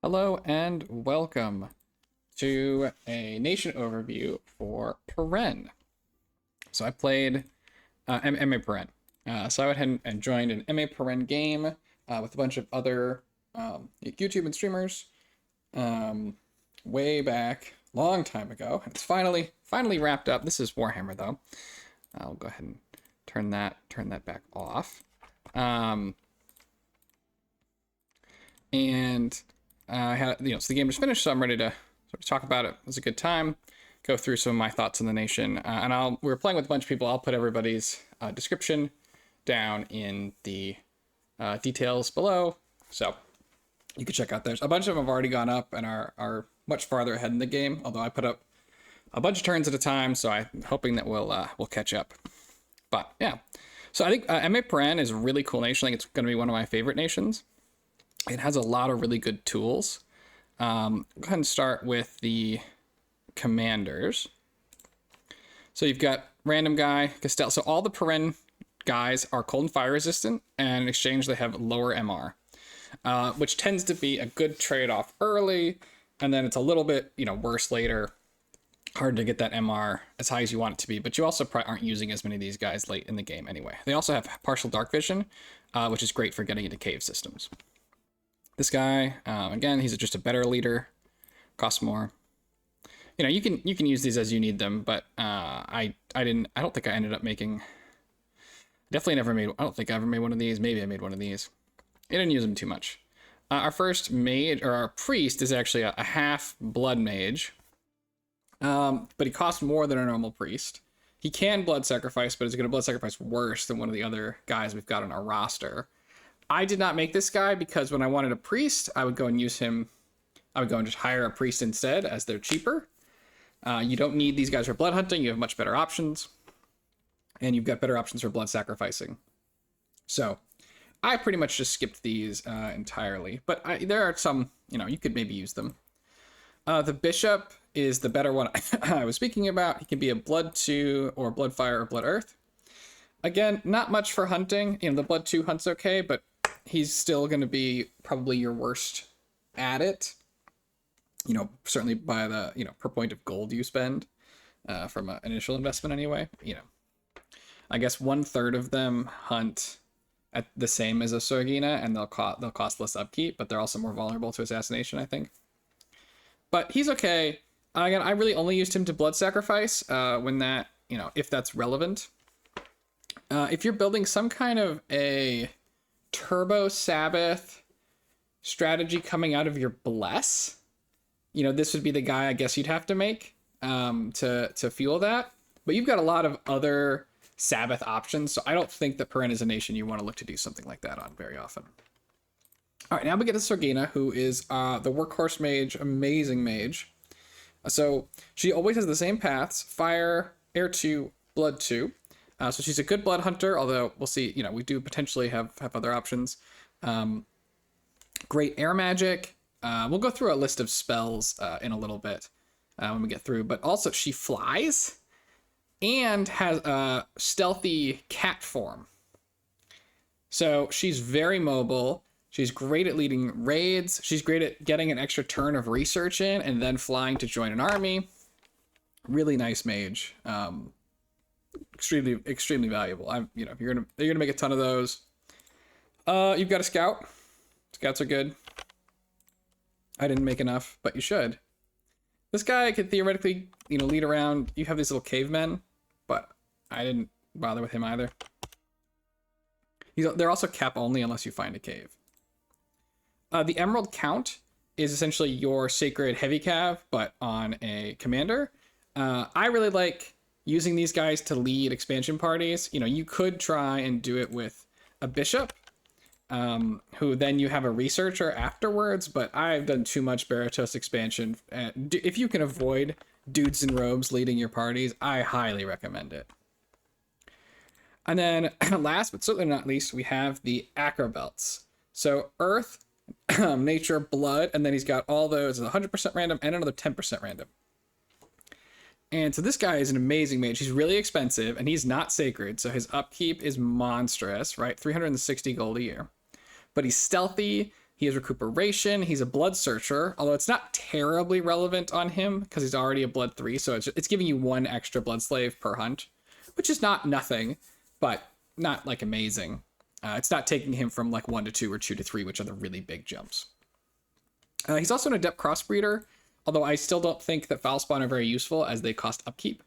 Hello and welcome to a nation overview for Peren. So I played MA Peren. So I went ahead and joined an MA Peren game with a bunch of other YouTube and streamers way back, long time ago. It's finally wrapped up. This is Warhammer though. I'll go ahead and turn that back off. And I had, so the game was finished, so I'm ready to sort of talk about it. It was a good time. Go through some of my thoughts on the nation, and we were playing with a bunch of people. I'll put everybody's description down in the details below, so you can check out theirs. A bunch of them have already gone up and are much farther ahead in the game. Although I put up a bunch of turns at a time, so I'm hoping that we'll catch up. But yeah, so I think MA Peren is a really cool nation. I think it's going to be one of my favorite nations. It has a lot of really good tools. Go ahead and start with the commanders. So you've got random guy, Castell. So all the Peren guys are cold and fire resistant, and in exchange they have lower MR, which tends to be a good trade-off early, and then it's a little bit, worse later. Hard to get that MR as high as you want it to be, but you also probably aren't using as many of these guys late in the game anyway. They also have partial dark vision, which is great for getting into cave systems. This guy, again, he's just a better leader, costs more. You can use these as you need them, but I don't think I ended up making. Definitely never made. I don't think I ever made one of these. Maybe I made one of these. I didn't use them too much. Our first mage, or our priest, is actually a half blood mage, but he costs more than a normal priest. He can blood sacrifice, but he's going to blood sacrifice worse than one of the other guys we've got on our roster. I did not make this guy because when I wanted a priest, I would go and use him. I would go and just hire a priest instead, as they're cheaper. You don't need these guys for blood hunting. You have much better options. And you've got better options for blood sacrificing. So I pretty much just skipped these entirely. But there are some, you could maybe use them. The bishop is the better one I was speaking about. He can be a blood 2 or blood fire or blood earth. Again, not much for hunting. The blood 2 hunts okay, but he's still going to be probably your worst at it. Certainly by the, per point of gold you spend from an initial investment anyway. I guess 1/3 of them hunt at the same as a Sorgina, and they'll cost less upkeep, but they're also more vulnerable to assassination, I think. But he's okay. Again, I really only used him to blood sacrifice when that, if that's relevant. If you're building some kind of a Turbo Sabbath strategy coming out of your Bless, this would be the guy I guess you'd have to make to fuel that. But you've got a lot of other Sabbath options, so I don't think that Peren is a nation you want to look to do something like that on very often. All right, now we get to Sorgina, who is the workhorse mage, amazing mage. So she always has the same paths: fire, air 2, blood 2. So she's a good blood hunter, although we'll see, we do potentially have other options. Great air magic. We'll go through a list of spells in a little bit when we get through. But also she flies and has a stealthy cat form. So she's very mobile. She's great at leading raids. She's great at getting an extra turn of research in and then flying to join an army. Really nice mage. Extremely valuable. You're gonna make a ton of those. You've got a scout. Scouts are good. I didn't make enough, but you should. This guy could theoretically, lead around. You have these little cavemen, but I didn't bother with him either. They're also cap only unless you find a cave. The Emerald Count is essentially your sacred heavy cav, but on a commander. I really like using these guys to lead expansion parties. You could try and do it with a bishop, who then you have a researcher afterwards, but I've done too much Baratos expansion. If you can avoid dudes in robes leading your parties, I highly recommend it. And then last, but certainly not least, we have the Acro Bels. So earth, nature, blood, and then he's got all those 100% random and another 10% random. And so this guy is an amazing mage. He's really expensive, and he's not sacred, so his upkeep is monstrous, right? 360 gold a year. But he's stealthy, He has recuperation. He's a blood searcher, although it's not terribly relevant on him because he's already a blood 3. So it's giving you 1 extra blood slave per hunt, which is not nothing, but not like amazing. It's not taking him from like 1 to 2 or 2 to 3, which are the really big jumps. He's also an adept crossbreeder, although I still don't think that foul spawn are very useful as they cost upkeep.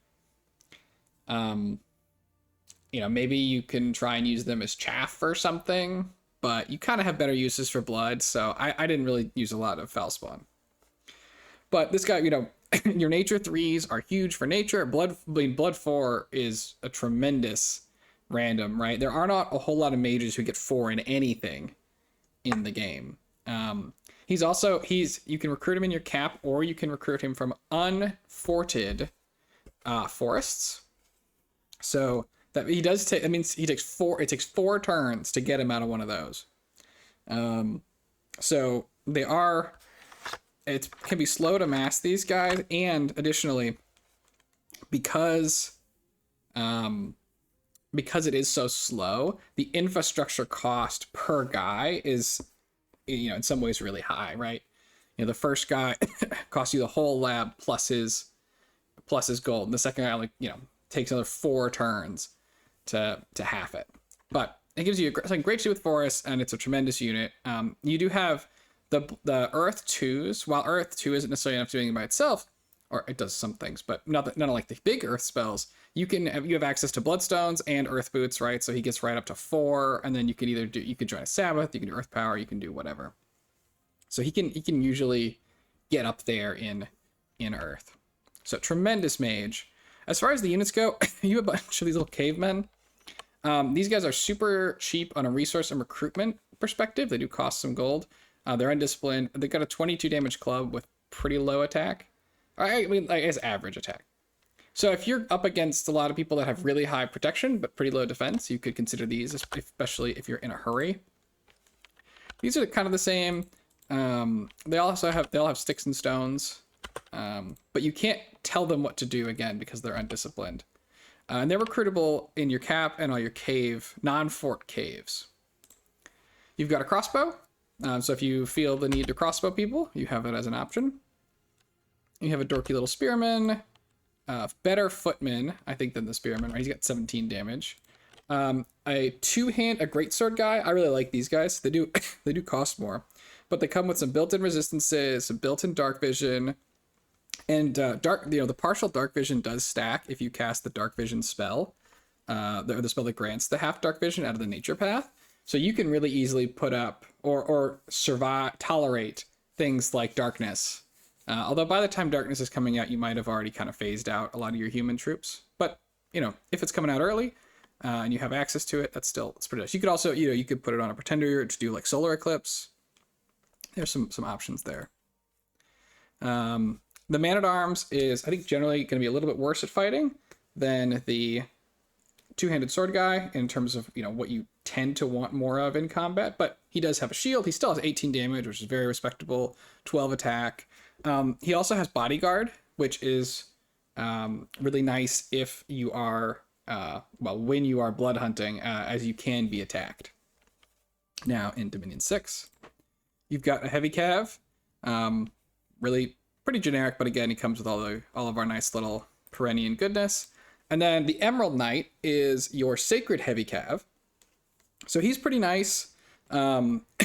Maybe you can try and use them as chaff or something, but you kind of have better uses for blood, so I didn't really use a lot of foul spawn. But this guy, your nature 3s are huge for nature. Blood 4 is a tremendous random, right? There are not a whole lot of mages who get 4 in anything in the game. You can recruit him in your cap, or you can recruit him from unforted forests. So that he does take, that means it takes 4 turns to get him out of one of those. So it can be slow to mass these guys, and additionally, because it is so slow, the infrastructure cost per guy is, in some ways really high, right? The first guy costs you the whole lab plus his gold, and the second guy takes another 4 turns to half it. But it gives you something great to do with forests, and it's a tremendous unit. You do have the Earth 2s. While Earth 2 isn't necessarily enough to do anything by itself, or it does some things, but not like the big Earth spells. You have access to Bloodstones and Earth Boots, right? So he gets right up to 4, and then you can join a Sabbath, you can do Earth Power, you can do whatever. So he can usually get up there in Earth. So tremendous mage. As far as the units go, you have a bunch of these little cavemen. These guys are super cheap on a resource and recruitment perspective. They do cost some gold. They're undisciplined. They've got a 22 damage club with pretty low attack. I guess average attack. So if you're up against a lot of people that have really high protection but pretty low defense, you could consider these, especially if you're in a hurry. These are kind of the same. They all have sticks and stones, but you can't tell them what to do again because they're undisciplined. And they're recruitable in your cap and all your non-fort caves. You've got a crossbow. So if you feel the need to crossbow people, you have it as an option. You have a dorky little spearman. Better footman, I think, than the spearman, right? He's got 17 damage. A greatsword guy. I really like these guys. They do cost more, but they come with some built-in resistances, some built-in dark vision, and the partial dark vision does stack if you cast the dark vision spell, the spell that grants the half dark vision out of the nature path. So you can really easily put up or tolerate things like darkness. Although by the time darkness is coming out, you might have already kind of phased out a lot of your human troops. But if it's coming out early and you have access to it, it's pretty nice. You could also you could put it on a pretender to do like solar eclipse. There's some options there. The man-at-arms is, I think, generally going to be a little bit worse at fighting than the two-handed sword guy in terms of what you tend to want more of in combat. But he does have a shield. He still has 18 damage, which is very respectable. 12 attack. He also has bodyguard, which is really nice if you are when you are blood hunting, as you can be attacked. Now in Dominion 6, you've got a heavy cav. Really pretty generic, but again, he comes with all of our nice little Perean goodness. And then the Emerald Knight is your sacred heavy cav. So he's pretty nice.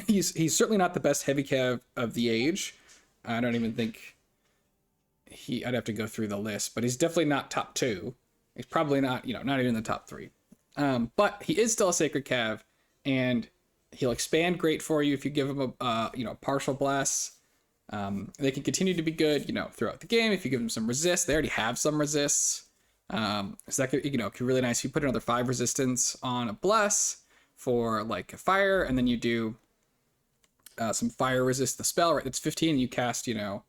He's certainly not the best heavy cav of the age. I don't even think I'd have to go through the list, but he's definitely not top 2. He's probably not, not even in the top 3. But he is still a sacred cav, and he'll expand great for you if you give him a partial bless. They can continue to be good, throughout the game if you give them some resist. They already have some resists. So that could be really nice. You put another 5 resistance on a bless for like a fire, and then you do some fire resist the spell, right? It's 15, and you cast, not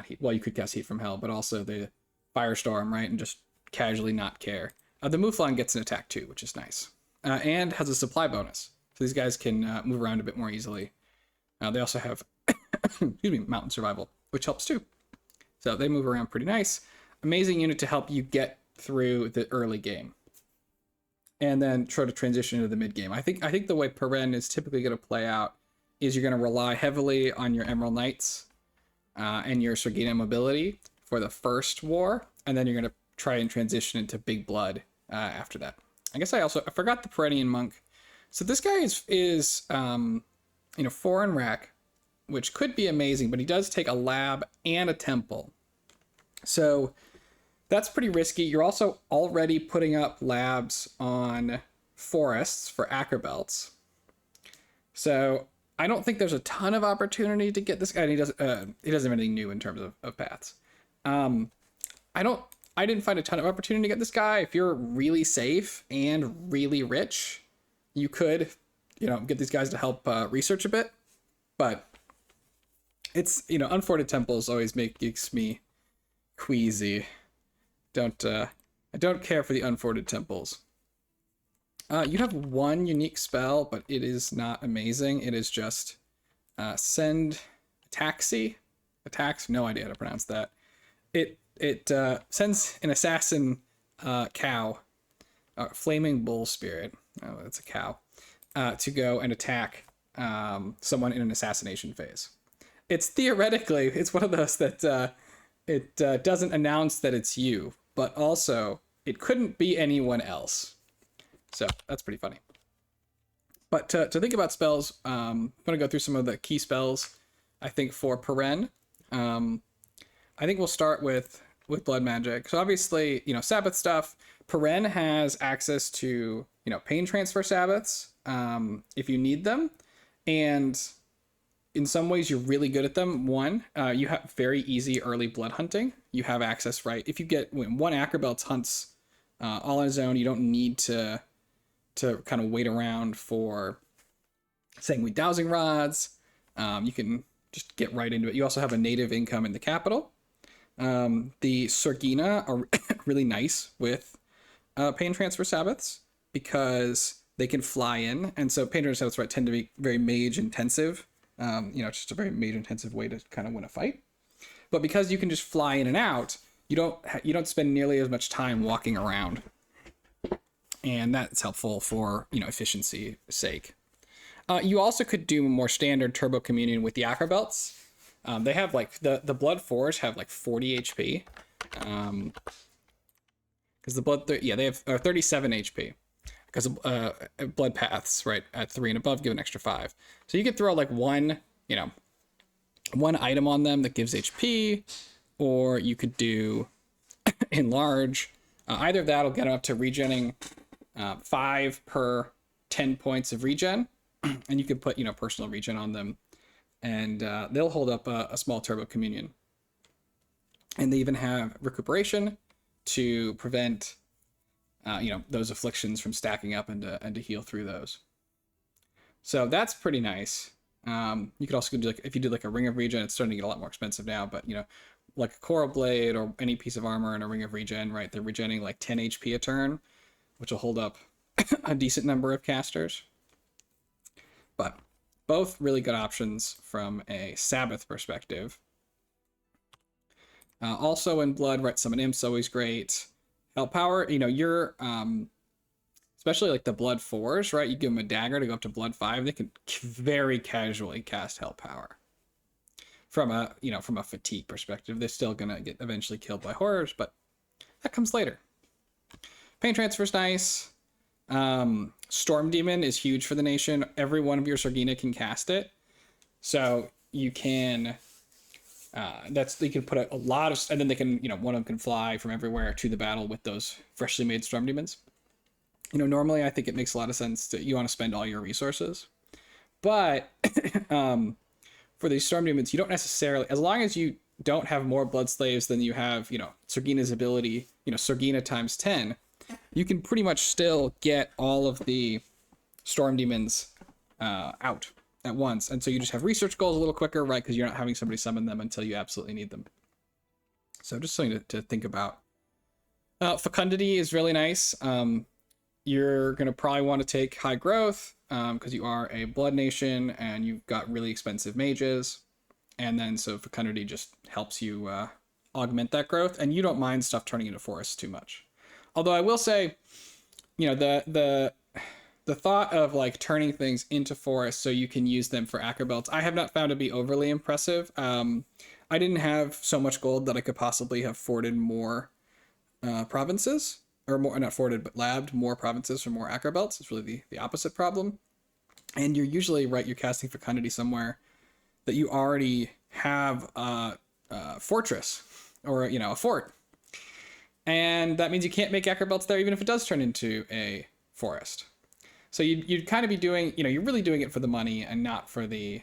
heat. Well, you could cast heat from hell, but also the firestorm, right? And just casually not care. The Mouflon gets an attack too, which is nice, and has a supply bonus. So these guys can move around a bit more easily. They also have, mountain survival, which helps too. So they move around pretty nice. Amazing unit to help you get through the early game, and then try to transition into the mid game. I think the way Pyrene is typically going to play out is you're going to rely heavily on your Emerald Knights and your Sorgina mobility for the first war, and then you're going to try and transition into Big Blood after that. I guess I forgot the Perean Monk. So this guy is 4 in rack, which could be amazing, but he does take a lab and a temple. So that's pretty risky. You're also already putting up labs on forests for Acro Bels. So I don't think there's a ton of opportunity to get this guy. And he doesn't have anything new in terms of paths. I didn't find a ton of opportunity to get this guy. If you're really safe and really rich, you could, get these guys to help research a bit. But it's, unforted temples always makes me queasy. I don't care for the unforted temples. You have one unique spell, but it is not amazing. It is just send taxi. Attacks, no idea how to pronounce that. It sends an assassin cow, flaming bull spirit. Oh, that's a cow. To go and attack someone in an assassination phase. It's one of those that it doesn't announce that it's you, but also it couldn't be anyone else. So that's pretty funny. But to think about spells, I'm going to go through some of the key spells, I think, for Pyrene. I think we'll start with blood magic. So obviously, Sabbath stuff. Pyrene has access to, pain transfer Sabbaths if you need them. And in some ways, you're really good at them. One, you have very easy early blood hunting. You have access, right? If you get one Acro Bels hunts all on his own, you don't need to kind of wait around for Sanguine Dowsing Rods. You can just get right into it. You also have a native income in the capital. The Sorgina are really nice with pain transfer Sabbaths because they can fly in. And so pain transfer Sabbaths tend to be very mage intensive. It's just a very mage intensive way to kind of win a fight. But because you can just fly in and out, you don't spend nearly as much time walking around. And that's helpful for, efficiency sake. You also could do more standard turbo communion with the Acro Bels. They have the blood 4s have 40 HP. Because the blood, they have 37 HP. Because blood paths, right, at 3 and above give an extra 5. So you could throw one item on them that gives HP, or you could do enlarge. Either of that will get them up to regenning 5 per 10 points of regen, and you could put personal regen on them, and they'll hold up a small turbo communion. And they even have recuperation to prevent those afflictions from stacking up and to heal through those. So that's pretty nice. You could also do if you do a ring of regen, it's starting to get a lot more expensive now, but like a coral blade or any piece of armor and a ring of regen, right? They're regenning 10 HP a turn, which will hold up a decent number of casters. But both really good options from a Sabbath perspective. Also in blood, right? Summon Imps, always great. Help power, you're especially the blood 4s, right? You give them a dagger to go up to blood 5, they can very casually cast help power. From a fatigue perspective, they're still gonna get eventually killed by horrors, but that comes later. Pain transfer's nice. Storm Demon is huge for the nation. Every one of your Sorgina can cast it, so you can. They can put a lot of, and then they can, one of them can fly from everywhere to the battle with those freshly made Storm Demons. Normally I think it makes a lot of sense you want to spend all your resources, but for these Storm Demons, you don't necessarily, as long as you don't have more Blood Slaves than you have, Sorgina's ability, Sorgina times 10, you can pretty much still get all of the Storm Demons out at once. And so you just have research goals a little quicker, right? Because you're not having somebody summon them until you absolutely need them. So just something to think about. Fecundity is really nice. You're going to probably want to take high growth because you are a blood nation and you've got really expensive mages. And then so fecundity just helps you augment that growth, and you don't mind stuff turning into forests too much. Although I will say, the the thought of like turning things into forests so you can use them for Acro Bels, I have not found to be overly impressive. I didn't have so much gold that I could possibly have forted more provinces, or more, not forted, but labbed more provinces for more Acro Bels. It's really the opposite problem. And you're usually, right, you're casting fecundity somewhere that you already have a fortress or, you know, a fort. And that means you can't make Acro Bels there even if it does turn into a forest. So you'd kind of be doing, you know, you're really doing it for the money and not for the,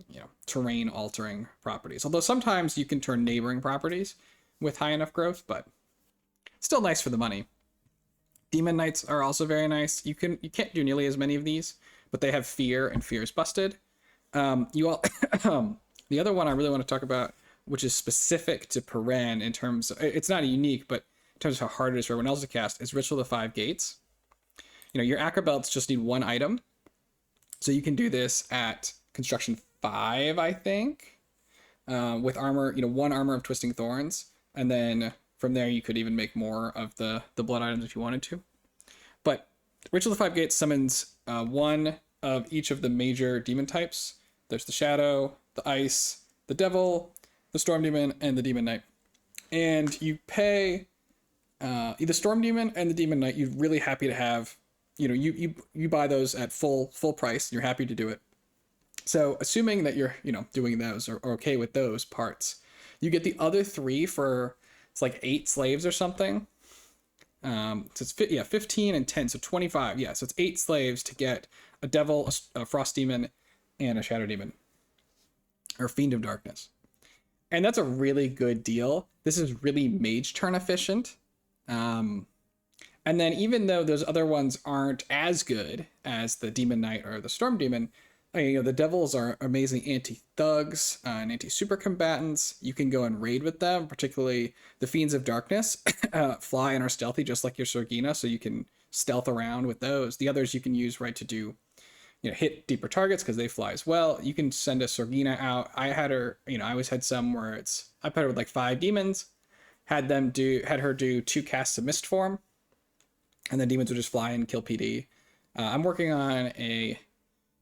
you know, terrain altering properties. Although sometimes you can turn neighboring properties with high enough growth, but still nice for the money. Demon Knights are also very nice. You can't do nearly as many of these, but they have fear, and fear is busted. The other one I really want to talk about, which is specific to Pyrene in terms of, it's not unique, but in terms of how hard it is for everyone else to cast, is Ritual of the Five Gates. You know, your Acro Bels just need one item. So you can do this at construction 5, I think, with armor, you know, 1 armor of Twisting Thorns. And then from there, you could even make more of the blood items if you wanted to. But Ritual of the Five Gates summons 1 of each of the major demon types. There's the Shadow, the Ice, the Devil, the Storm Demon, and the Demon Knight. And you pay the Storm Demon and the Demon Knight, you're really happy to have, you know, you buy those at full price. You're happy to do it. So assuming that you're, you know, doing those or okay with those parts, you get the other 3 for, it's like 8 slaves or something. So it's 15 and 10, so 25. Yeah, so it's 8 slaves to get a Devil, a Frost Demon, and a Shadow Demon, or Fiend of Darkness. And that's a really good deal. This is really mage turn efficient. And then even though those other ones aren't as good as the Demon Knight or the Storm Demon, you know, the Devils are amazing anti-thugs and anti-super combatants. You can go and raid with them, particularly the Fiends of Darkness fly and are stealthy just like your Sorgina, so you can stealth around with those. The others you can use, right, to do, you know, hit deeper targets because they fly as well. You can send a Sorgina out. I had her, you know, I always had some where I put her with like 5 demons, had her do 2 casts of Mist Form, and then demons would just fly and kill PD. I'm working on a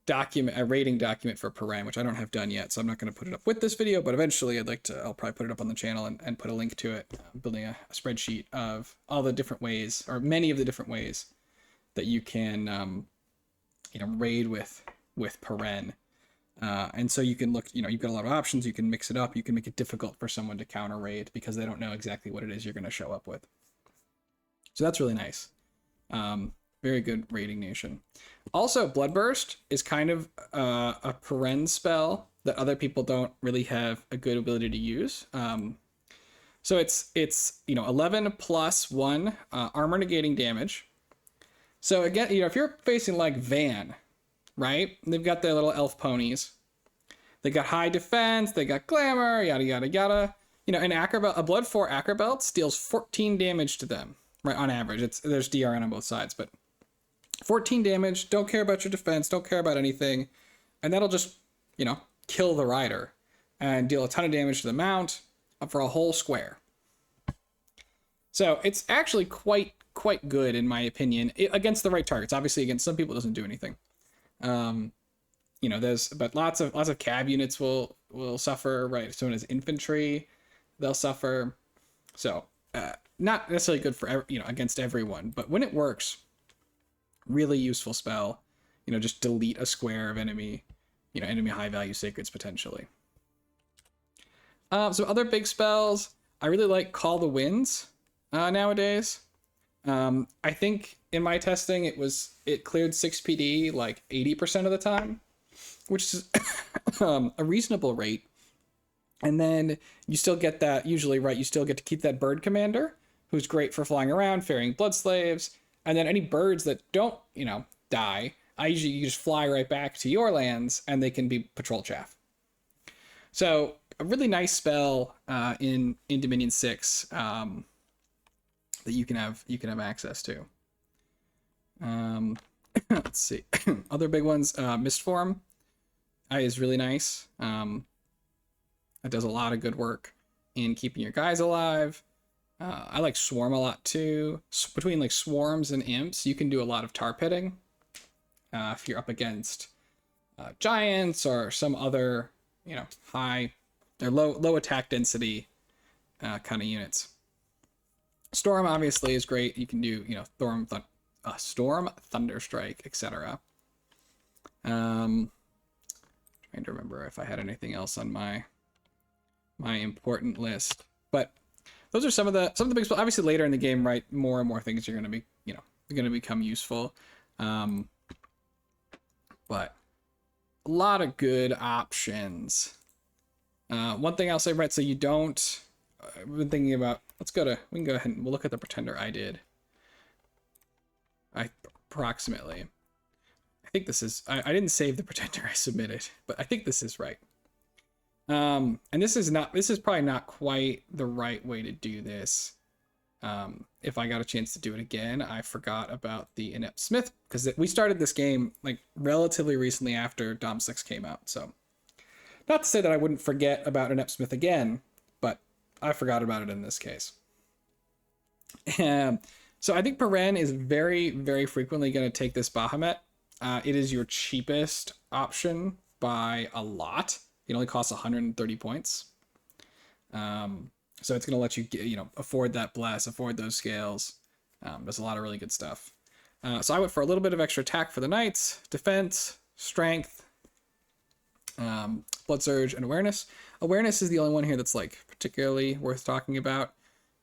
rating document for Pyrene, which I don't have done yet, so I'm not going to put it up with this video, but eventually I'll probably put it up on the channel and put a link to it, building a spreadsheet of all the different ways, or many of the different ways that you can, you know, raid with Pyrene. And so you can look, you know, you've got a lot of options. You can mix it up. You can make it difficult for someone to counter raid because they don't know exactly what it is you're going to show up with. So that's really nice. Very good raiding nation. Also, Bloodburst is kind of a Pyrene spell that other people don't really have a good ability to use. So it's you know, 11 plus 1 armor negating damage. So again, you know, if you're facing like Van, right? They've got their little elf ponies. They got high defense. They got glamour. Yada yada yada. You know, a Blood 4 Acro Bels deals 14 damage to them, right? On average, there's DRN on both sides, but 14 damage. Don't care about your defense. Don't care about anything, and that'll just, you know, kill the rider and deal a ton of damage to the mount for a whole square. So it's actually quite good in my opinion against the right targets. Obviously, against some people, it doesn't do anything. You know, but lots of cab units will suffer, right? If someone has infantry, they'll suffer. So not necessarily good for, you know, against everyone, but when it works, really useful spell. You know, just delete a square of enemy high value sacreds potentially. So other big spells, I really like Call the Winds nowadays. I think in my testing it cleared 6 PD like 80% of the time, which is a reasonable rate. And then you still get that, usually, right, you still get to keep that bird commander, who's great for flying around, ferrying blood slaves. And then any birds that don't, you know, die, you just fly right back to your lands and they can be patrol chaff. So a really nice spell in Dominion 6 that you can have access to. Let's see. Other big ones, Mistform is really nice. It does a lot of good work in keeping your guys alive. I like Swarm a lot too. Between like Swarms and Imps, you can do a lot of tar pitting. If you're up against Giants or some other, high or low attack density kind of units. Storm obviously is great. You can do, Storm, Thunderstrike, etc. Trying to remember if I had anything else on my important list, but those are some of the big. Obviously, later in the game, right, more and more things are going to be, going to become useful. But a lot of good options. One thing I'll say, right, so you don't. I've been thinking about. We can go ahead and we'll look at the Pretender I did. Approximately. I think this is. I didn't save the Pretender I submitted, but I think this is right. And this is probably not quite the right way to do this. If I got a chance to do it again, I forgot about the Inept Smith, because we started this game like relatively recently after Dom 6 came out. So not to say that I wouldn't forget about Inept Smith again, but I forgot about it in this case. So I think Pyrene is very, very frequently going to take this Bahamut. It is your cheapest option by a lot. It only costs 130 points. So it's going to let you, afford that bless, afford those scales. There's a lot of really good stuff. So I went for a little bit of extra attack for the knights, defense, strength, blood surge, and awareness. Awareness is the only one here that's like particularly worth talking about.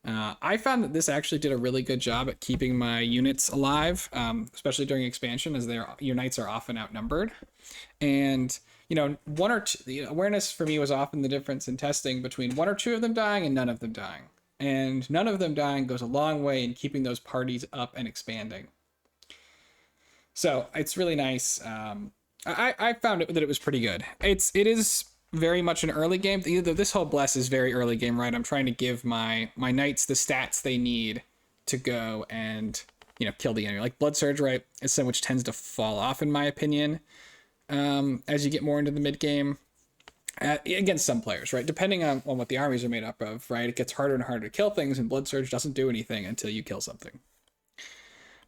I found that this actually did a really good job at keeping my units alive, especially during expansion, as your knights are often outnumbered. And one or two, awareness for me was often the difference in testing between one or two of them dying and none of them dying. And none of them dying goes a long way in keeping those parties up and expanding. So it's really nice. I found that it was pretty good. It is very much an early game. This whole bless is very early game, right? I'm trying to give my knights the stats they need to go and kill the enemy. Like blood surge, right, is something which tends to fall off in my opinion. As you get more into the mid game, against some players, right? Depending on what the armies are made up of, right? It gets harder and harder to kill things, and Blood Surge doesn't do anything until you kill something.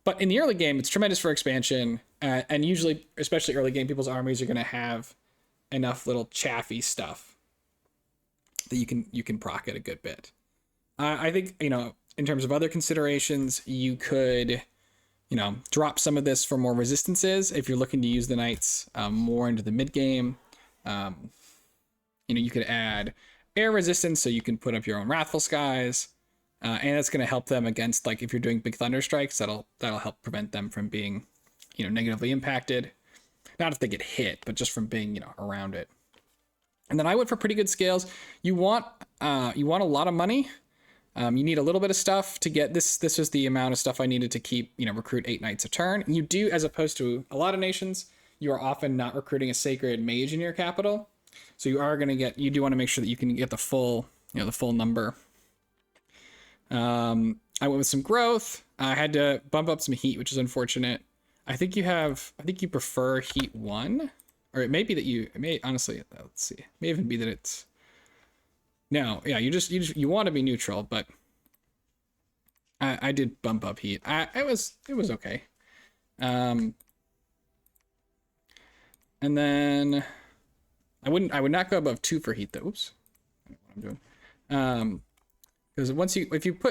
But in the early game, it's tremendous for expansion, and usually, especially early game, people's armies are going to have enough little chaffy stuff that you can proc it a good bit. I think, in terms of other considerations, you could drop some of this for more resistances if you're looking to use the knights more into the mid game. You could add air resistance, so you can put up your own Wrathful Skies, and it's going to help them against, like, if you're doing big thunder strikes, that'll help prevent them from being negatively impacted. Not if they get hit, but just from being around it. And then I went for pretty good scales. You want a lot of money. You need a little bit of stuff to get this. This was the amount of stuff I needed to keep, recruit 8 knights a turn. You do, as opposed to a lot of nations, you are often not recruiting a sacred mage in your capital. So you do want to make sure that you can get the full number. I went with some growth. I had to bump up some heat, which is unfortunate. I think you prefer heat 1, or it may be that honestly, let's see. It may even be that it's, no, yeah, you want to be neutral, but I did bump up heat. It was okay. And then I would not go above 2 for heat though. Oops. I don't know what I'm doing. Because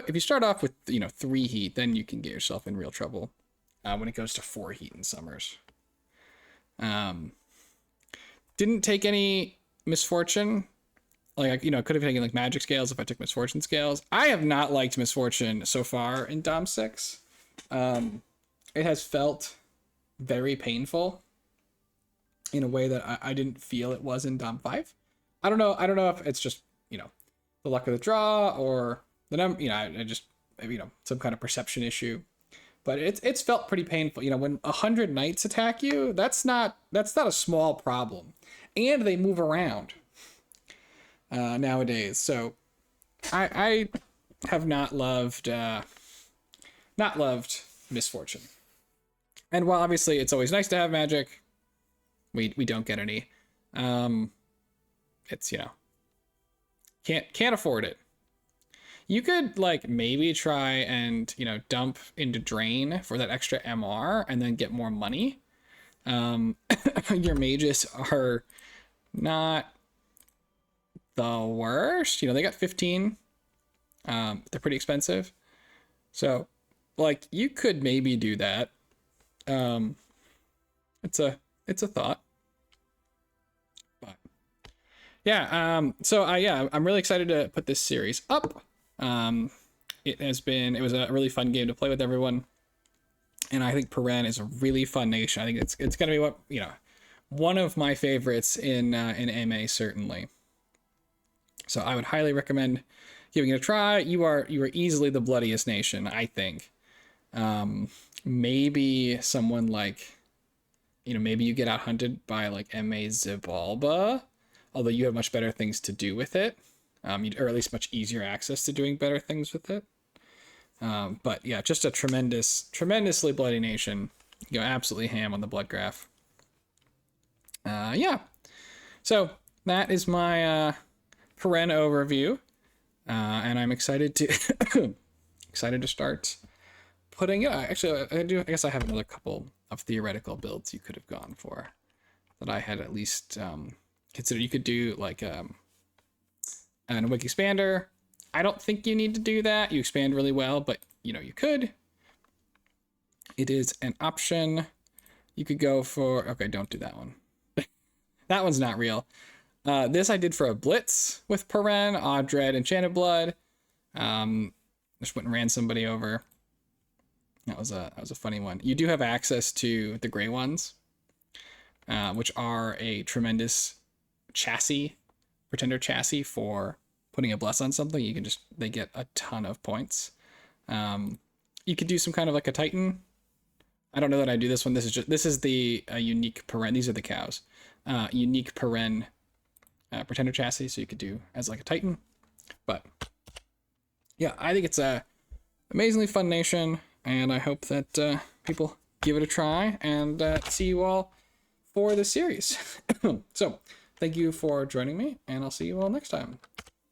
if you start off with 3 heat, then you can get yourself in real trouble when it goes to 4 heat in summers. Didn't take any misfortune. Like, could have taken like magic scales if I took misfortune scales. I have not liked misfortune so far in Dom 6. It has felt very painful in a way that I didn't feel it was in Dom 5. I don't know if it's just, the luck of the draw or the number, I just, maybe, some kind of perception issue. But it's felt pretty painful. When 100 knights attack you, that's not a small problem. And they move around nowadays. So I have not loved misfortune. And while obviously it's always nice to have magic, we don't get any. It's can't afford it. You could like maybe try and, you know, dump into Drain for that extra MR and then get more money. Your mages are not the worst. You know, they got 15. They're pretty expensive. So, like, you could maybe do that. It's a thought. But yeah, yeah, I'm really excited to put this series up. It was a really fun game to play with everyone. And I think Pyrene is a really fun nation. I think it's gonna be what, you know, one of my favorites in MA, certainly. So I would highly recommend giving it a try. You are easily the bloodiest nation, I think. Maybe someone like, you know, maybe you get out hunted by like MA Xibalba, although you have much better things to do with it, or at least much easier access to doing better things with it. But yeah, just a tremendously bloody nation. You go absolutely ham on the blood graph. Yeah. So that is my Pyrene overview, and I'm excited to start putting it. Actually, I guess I have another couple of theoretical builds you could have gone for that I had at least considered. You could do like an Awake Expander. I don't think you need to do that. You expand really well, but you know, you could. It is an option. You could go for, okay, don't do that one. That one's not real. This I did for a blitz with Pyrene, Dread, Enchanted Blood. Just went and ran somebody over. That was a funny one. You do have access to the gray ones, which are a tremendous chassis, pretender chassis for putting a bless on something. You can they get a ton of points. You could do some kind of like a Titan. I don't know that I do this one. This is the unique Pyrene. These are the cows. Unique Pyrene pretender chassis, so you could do as like a Titan. But yeah, I think it's a amazingly fun nation, and I hope that people give it a try, and see you all for the series. So thank you for joining me, and I'll see you all next time.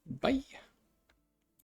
Bye.